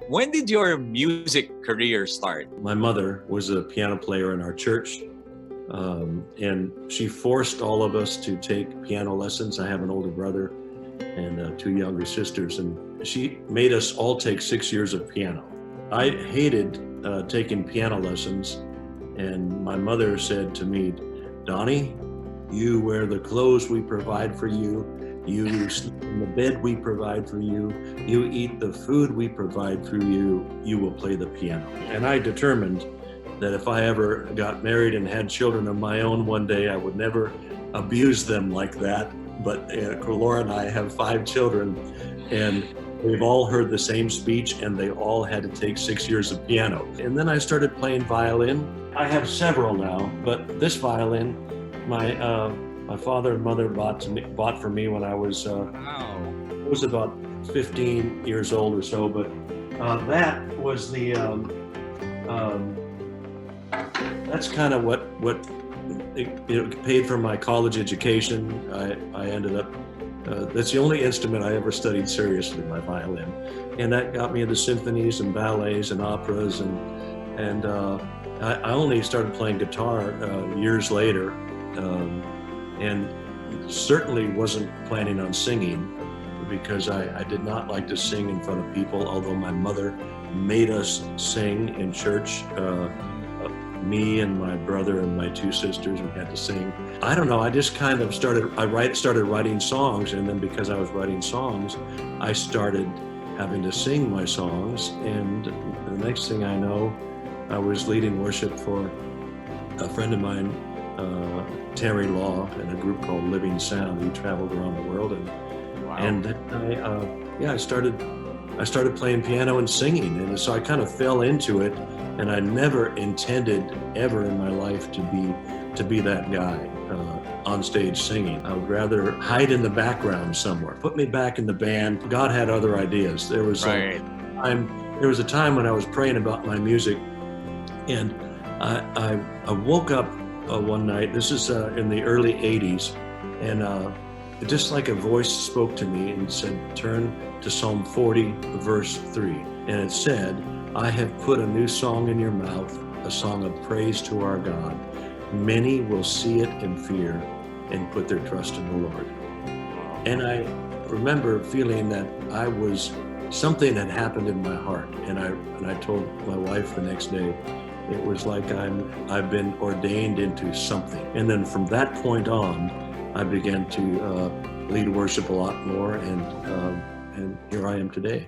When did your music career start? My mother was a piano player in our church, and she forced all of us to take piano lessons. I have an older brother and two younger sisters, and she made us all take 6 years of piano. I hated taking piano lessons, and my mother said to me, "Donnie, you wear the clothes we provide for you, you sleep in the bed we provide for you, you eat the food we provide for you, you will play the piano." And I determined that if I ever got married and had children of my own one day, I would never abuse them like that. But Laura and I have 5 children, and they've all heard the same speech, and they all had to take 6 years of piano. And then I started playing violin. I have several now, but this violin, my father and mother bought for me when I was about 15 years old or so. But that was the that's kind of what it paid for my college education. I ended up. That's the only instrument I ever studied seriously, my violin, and that got me into symphonies and ballets and operas, and I only started playing guitar years later, and certainly wasn't planning on singing, because I did not like to sing in front of people, although my mother made us sing in church. Me and my brother and my 2 sisters, we had to sing. I don't know, I just kind of started writing songs, and then because I was writing songs, I started having to sing my songs, and the next thing I know, I was leading worship for a friend of mine, Terry Law, in a group called Living Sound. We traveled around the world, and then I started playing piano and singing, and so I kind of fell into it. And I never intended ever in my life to be that guy on stage singing. I would rather hide in the background somewhere. Put me back in the band. God had other ideas. There was a time when I was praying about my music, and I woke up one night. This is in the early '80s, and just like a voice spoke to me and said, "Turn to Psalm 40, verse 3," and it said, "I have put a new song in your mouth, a song of praise to our God. Many will see it and fear and put their trust in the Lord." And I remember feeling that something had happened in my heart. And I told my wife the next day, it was like I've been ordained into something. And then from that point on, I began to lead worship a lot more, and here I am today.